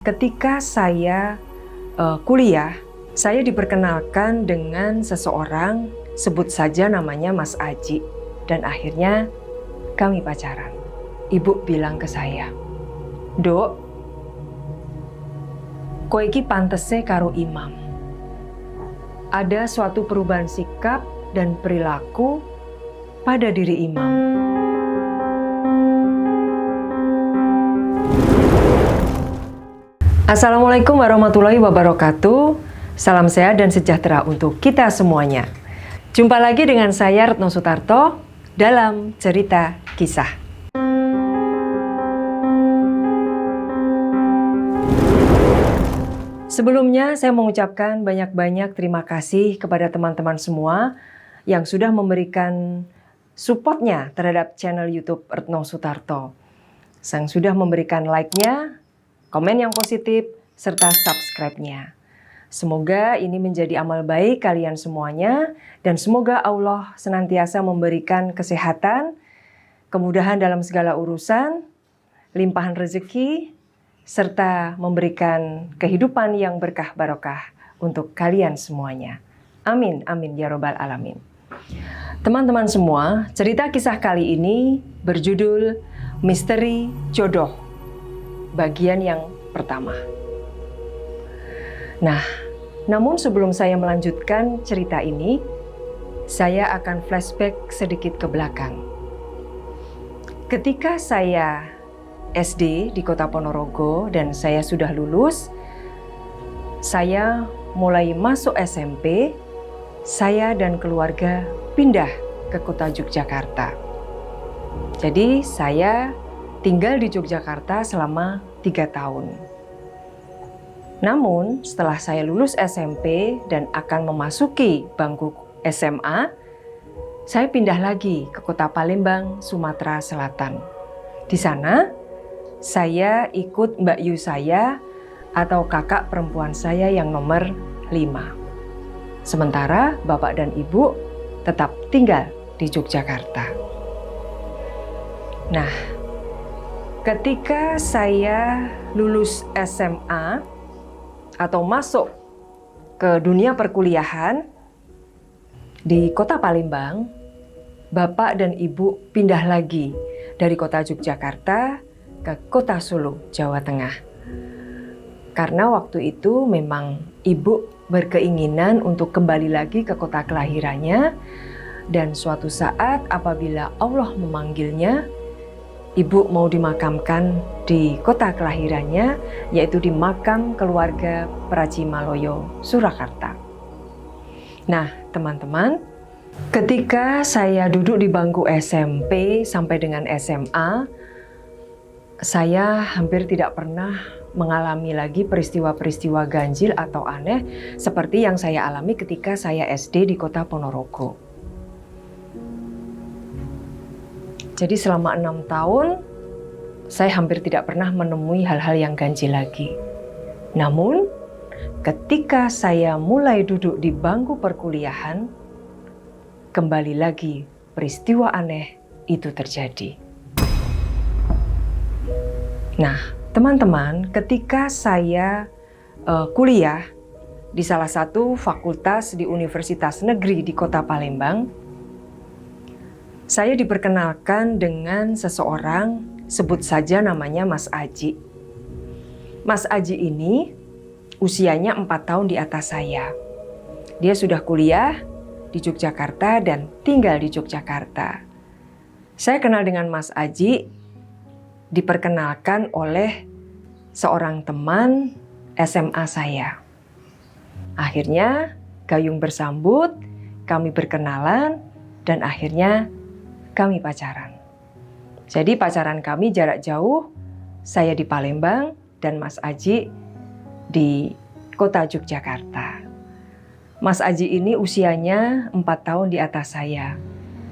Ketika saya kuliah, saya diperkenalkan dengan seseorang, sebut saja namanya Mas Aji, dan akhirnya kami pacaran. Ibu bilang ke saya, "Dok, kowe iki pantese karo imam. Ada suatu perubahan sikap dan perilaku pada diri imam." Assalamualaikum warahmatullahi wabarakatuh. Salam sehat dan sejahtera untuk kita semuanya. Jumpa lagi dengan saya Retno Sutarto dalam Cerita Kisah. Sebelumnya saya mengucapkan banyak-banyak terima kasih kepada teman-teman semua yang sudah memberikan supportnya terhadap channel YouTube Retno Sutarto. Yang sudah memberikan like-nya, komen yang positif, serta subscribe-nya. Semoga ini menjadi amal baik kalian semuanya, dan semoga Allah senantiasa memberikan kesehatan, kemudahan dalam segala urusan, limpahan rezeki, serta memberikan kehidupan yang berkah barokah untuk kalian semuanya. Amin, amin ya robbal alamin. Teman-teman semua, cerita kisah kali ini berjudul Misteri Jodoh, bagian yang pertama. Nah, namun sebelum saya melanjutkan cerita ini, saya akan flashback sedikit ke belakang. Ketika saya SD di Kota Ponorogo dan saya sudah lulus, saya mulai masuk SMP, saya dan keluarga pindah ke Kota Yogyakarta. Jadi saya tinggal di Yogyakarta selama 3 tahun. Namun setelah saya lulus SMP dan akan memasuki bangku SMA, saya pindah lagi ke Kota Palembang, Sumatera Selatan. Di sana saya ikut Mbak Yu saya atau kakak perempuan saya yang nomor 5. Sementara bapak dan ibu tetap tinggal di Yogyakarta. Nah, ketika saya lulus SMA atau masuk ke dunia perkuliahan di Kota Palembang, bapak dan ibu pindah lagi dari Kota Yogyakarta ke Kota Solo, Jawa Tengah. Karena waktu itu memang ibu berkeinginan untuk kembali lagi ke kota kelahirannya, dan suatu saat apabila Allah memanggilnya, ibu mau dimakamkan di kota kelahirannya, yaitu di makam keluarga Pracimaloyo, Surakarta. Nah, teman-teman, ketika saya duduk di bangku SMP sampai dengan SMA, saya hampir tidak pernah mengalami lagi peristiwa-peristiwa ganjil atau aneh seperti yang saya alami ketika saya SD di Kota Ponorogo. Jadi selama 6 tahun, saya hampir tidak pernah menemui hal-hal yang ganjil lagi. Namun, ketika saya mulai duduk di bangku perkuliahan, kembali lagi peristiwa aneh itu terjadi. Nah, teman-teman, ketika saya kuliah di salah satu fakultas di Universitas Negeri di Kota Palembang, saya diperkenalkan dengan seseorang, sebut saja namanya Mas Aji. Mas Aji ini usianya 4 tahun di atas saya. Dia sudah kuliah di Yogyakarta dan tinggal di Yogyakarta. Saya kenal dengan Mas Aji diperkenalkan oleh seorang teman SMA saya. Akhirnya gayung bersambut, kami berkenalan, dan akhirnya kami pacaran. Jadi pacaran kami jarak jauh, saya di Palembang dan Mas Aji di Kota Yogyakarta. Mas Aji ini usianya 4 tahun di atas saya.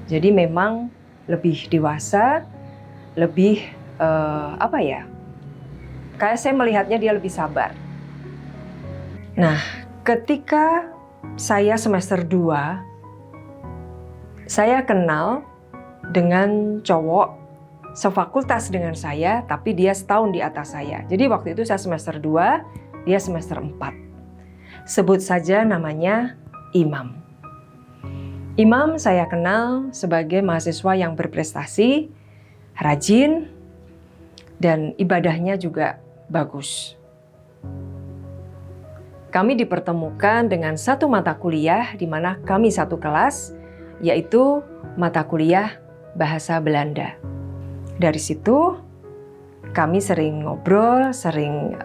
Jadi memang lebih dewasa, lebih kayak saya melihatnya dia lebih sabar. Nah, ketika saya semester 2, saya kenal dengan cowok sefakultas dengan saya, tapi dia setahun di atas saya. Jadi waktu itu saya semester 2, dia semester 4. Sebut saja namanya Imam. Imam saya kenal sebagai mahasiswa yang berprestasi, rajin, dan ibadahnya juga bagus. Kami dipertemukan dengan satu mata kuliah di mana kami satu kelas, yaitu mata kuliah Bahasa Belanda. Dari situ kami sering ngobrol, sering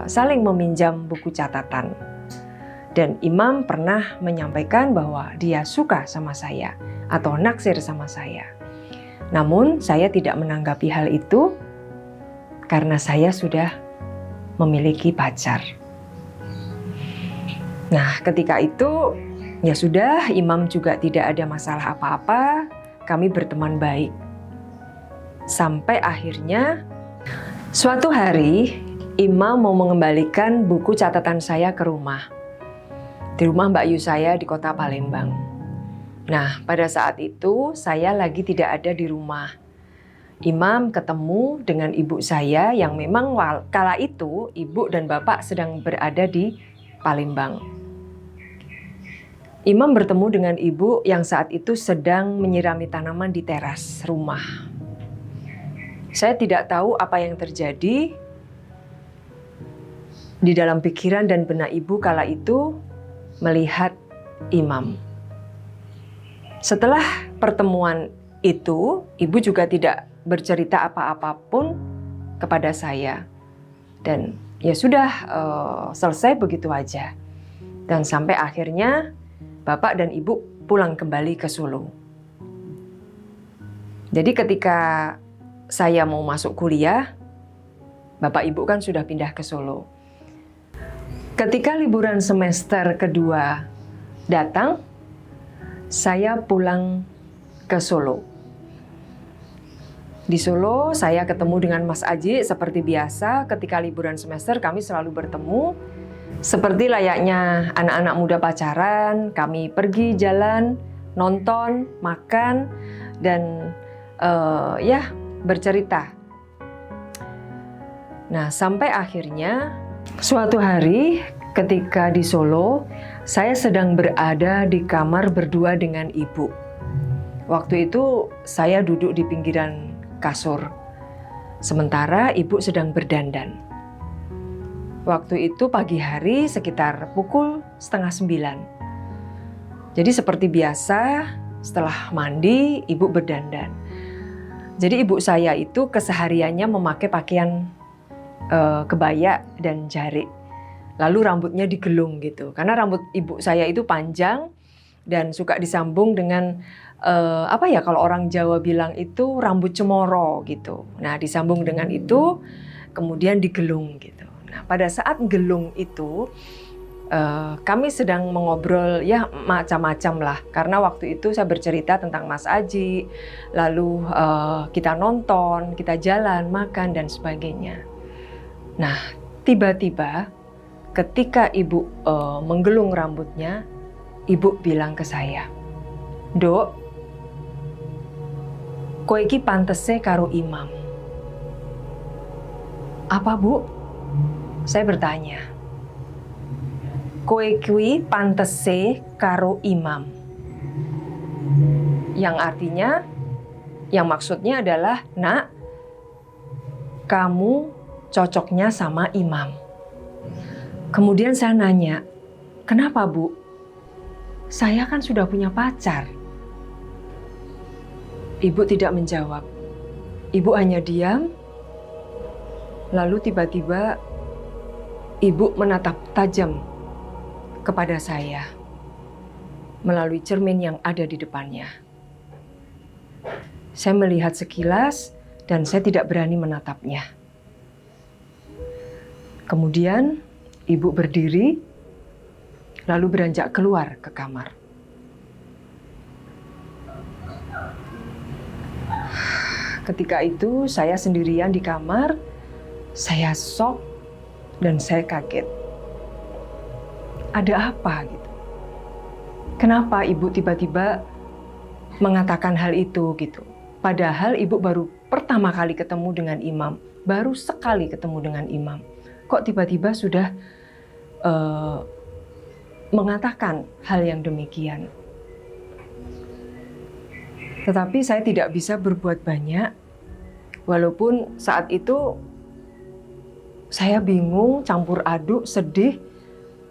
saling meminjam buku catatan. Dan Imam pernah menyampaikan bahwa dia suka sama saya atau naksir sama saya. Namun saya tidak menanggapi hal itu karena saya sudah memiliki pacar. Nah, ketika itu ya sudah, Imam juga tidak ada masalah apa-apa, kami berteman baik. Sampai akhirnya suatu hari Imam mau mengembalikan buku catatan saya ke rumah. Di rumah Mbak Yu saya di kota Palembang. Nah, pada saat itu saya lagi tidak ada di rumah. Imam ketemu dengan ibu saya yang memang kala itu ibu dan bapak sedang berada di Palembang. Imam bertemu dengan ibu yang saat itu sedang menyirami tanaman di teras rumah. Saya tidak tahu apa yang terjadi di dalam pikiran dan benak ibu kala itu melihat Imam. Setelah pertemuan itu, ibu juga tidak bercerita apa-apapun kepada saya. Dan ya sudah selesai begitu aja. Dan sampai akhirnya bapak dan ibu pulang kembali ke Solo. Jadi ketika saya mau masuk kuliah, bapak ibu kan sudah pindah ke Solo. Ketika liburan semester kedua datang, saya pulang ke Solo. Di Solo saya ketemu dengan Mas Aji seperti biasa. Ketika liburan semester kami selalu bertemu. Seperti layaknya anak-anak muda pacaran, kami pergi jalan, nonton, makan, dan bercerita. Nah, sampai akhirnya suatu hari ketika di Solo, saya sedang berada di kamar berdua dengan ibu. Waktu itu saya duduk di pinggiran kasur, sementara ibu sedang berdandan. Waktu itu pagi hari sekitar pukul 8:30. Jadi seperti biasa, setelah mandi, ibu berdandan. Jadi ibu saya itu kesehariannya memakai pakaian kebaya dan jarik. Lalu rambutnya digelung gitu. Karena rambut ibu saya itu panjang dan suka disambung dengan kalau orang Jawa bilang itu rambut cemoro gitu. Nah, disambung dengan itu kemudian digelung gitu. Nah, pada saat gelung itu kami sedang mengobrol ya macam-macam lah. Karena waktu itu saya bercerita tentang Mas Aji, lalu kita nonton, kita jalan, makan dan sebagainya. Nah, tiba-tiba ketika ibu menggelung rambutnya, ibu bilang ke saya, "Dok, kowe iki pantese karo Imam." "Apa, Bu?" Saya bertanya. "Kowe kuwi pantese karo Imam." Yang artinya, yang maksudnya adalah, "Nak, kamu cocoknya sama Imam." Kemudian saya nanya, "Kenapa, Bu? Saya kan sudah punya pacar." Ibu tidak menjawab. Ibu hanya diam. Lalu tiba-tiba ibu menatap tajam kepada saya melalui cermin yang ada di depannya. Saya melihat sekilas dan saya tidak berani menatapnya. Kemudian ibu berdiri, lalu beranjak keluar ke kamar. Ketika itu saya sendirian di kamar, saya shock dan saya kaget. Ada apa gitu? Kenapa ibu tiba-tiba mengatakan hal itu gitu? Padahal ibu baru pertama kali ketemu dengan imam, baru sekali ketemu dengan imam, kok tiba-tiba sudah mengatakan hal yang demikian. Tetapi saya tidak bisa berbuat banyak, walaupun saat itu saya bingung, campur aduk, sedih,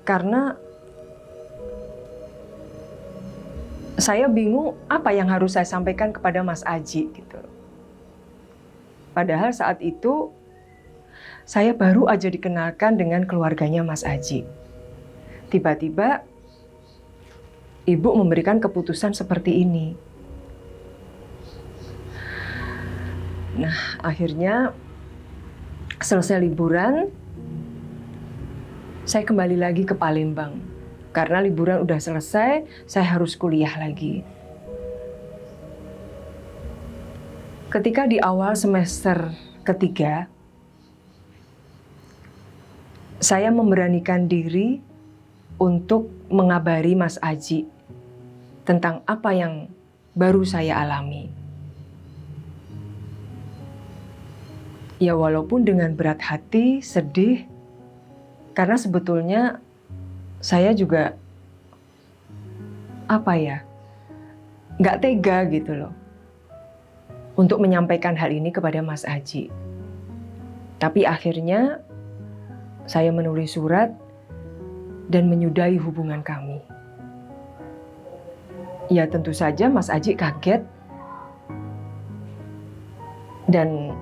karena saya bingung apa yang harus saya sampaikan kepada Mas Aji gitu. Padahal saat itu saya baru aja dikenalkan dengan keluarganya Mas Aji. Tiba-tiba ibu memberikan keputusan seperti ini. Nah, akhirnya selesai liburan, saya kembali lagi ke Palembang. Karena liburan udah selesai, saya harus kuliah lagi. Ketika di awal semester ketiga, saya memberanikan diri untuk mengabari Mas Aji tentang apa yang baru saya alami. Ya walaupun dengan berat hati, sedih, karena sebetulnya saya juga nggak tega gitu loh untuk menyampaikan hal ini kepada Mas Aji. Tapi akhirnya saya menulis surat dan menyudahi hubungan kami. Ya tentu saja Mas Aji kaget dan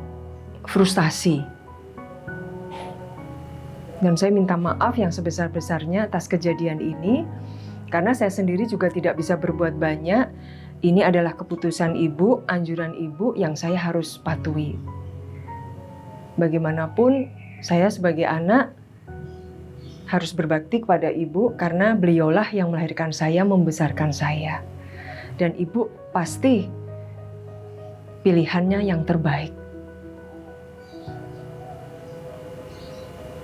frustasi. Dan saya minta maaf yang sebesar-besarnya atas kejadian ini, karena saya sendiri juga tidak bisa berbuat banyak. Ini adalah keputusan ibu, anjuran ibu yang saya harus patuhi. Bagaimanapun, saya sebagai anak harus berbakti kepada ibu, karena beliaulah yang melahirkan saya, membesarkan saya. Dan ibu pasti pilihannya yang terbaik.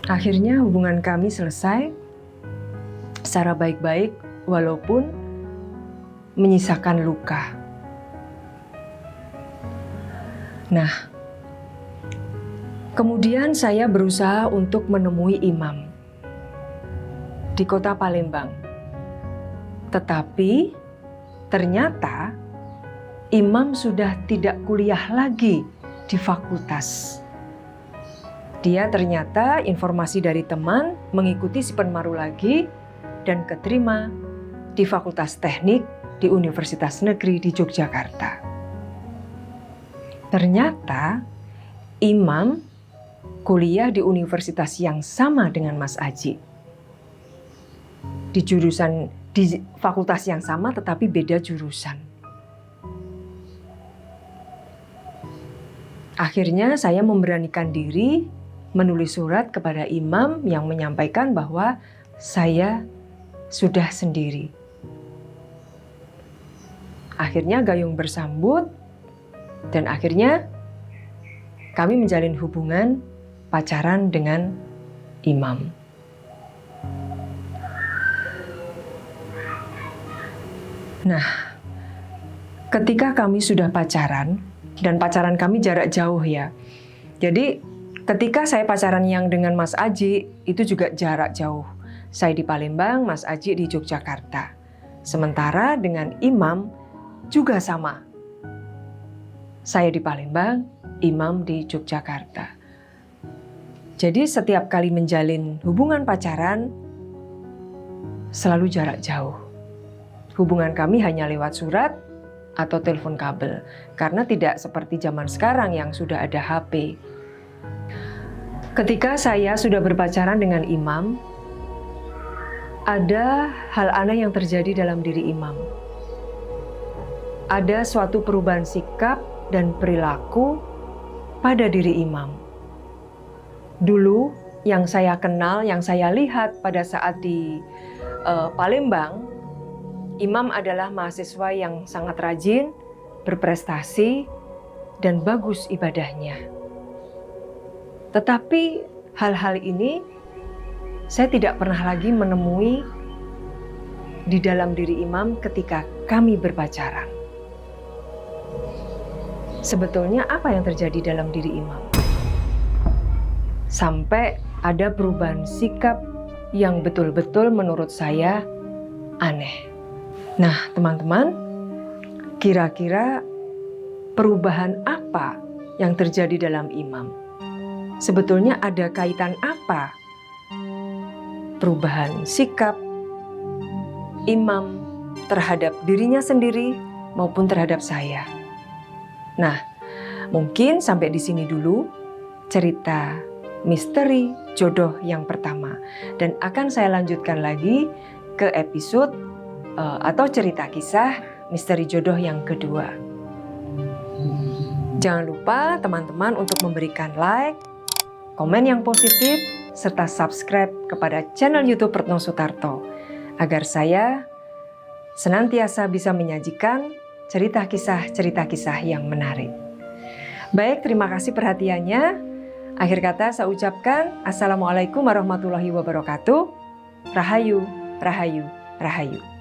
Akhirnya hubungan kami selesai secara baik-baik, walaupun menyisakan luka. Nah, kemudian saya berusaha untuk menemui imam di kota Palembang. Tetapi ternyata imam sudah tidak kuliah lagi di fakultas. Dia ternyata informasi dari teman mengikuti si Penmaru lagi dan keterima di Fakultas Teknik di Universitas Negeri di Yogyakarta. Ternyata imam kuliah di universitas yang sama dengan Mas Aji. Di fakultas yang sama tetapi beda jurusan. Akhirnya saya memberanikan diri menulis surat kepada imam yang menyampaikan bahwa saya sudah sendiri. Akhirnya gayung bersambut dan akhirnya kami menjalin hubungan pacaran dengan imam. Nah, ketika kami sudah pacaran, dan pacaran kami jarak jauh ya. Jadi ketika saya pacaran yang dengan Mas Aji, itu juga jarak jauh. Saya di Palembang, Mas Aji di Yogyakarta. Sementara dengan imam juga sama. Saya di Palembang, imam di Yogyakarta. Jadi setiap kali menjalin hubungan pacaran, selalu jarak jauh. Hubungan kami hanya lewat surat atau telepon kabel. Karena tidak seperti zaman sekarang yang sudah ada HP. Ketika saya sudah berpacaran dengan imam, ada hal aneh yang terjadi dalam diri imam. Ada suatu perubahan sikap dan perilaku pada diri imam. Dulu yang saya kenal, yang saya lihat pada saat di Palembang, imam adalah mahasiswa yang sangat rajin, berprestasi, dan bagus ibadahnya. Tetapi hal-hal ini saya tidak pernah lagi menemui di dalam diri imam ketika kami berpacaran. sebetulnya apa yang terjadi dalam diri imam? Sampai ada perubahan sikap yang betul-betul menurut saya aneh. Nah, teman-teman, kira-kira perubahan apa yang terjadi dalam imam? Sebetulnya ada kaitan apa perubahan sikap imam terhadap dirinya sendiri maupun terhadap saya? Nah, mungkin sampai di sini dulu cerita misteri jodoh yang pertama, dan akan saya lanjutkan lagi ke episode atau cerita kisah misteri jodoh yang kedua. Jangan lupa teman-teman untuk memberikan like, komen yang positif, serta subscribe kepada channel YouTube Retno Sutarto agar saya senantiasa bisa menyajikan cerita kisah yang menarik. Baik, terima kasih perhatiannya. Akhir kata saya ucapkan Assalamualaikum warahmatullahi wabarakatuh. Rahayu, rahayu, rahayu.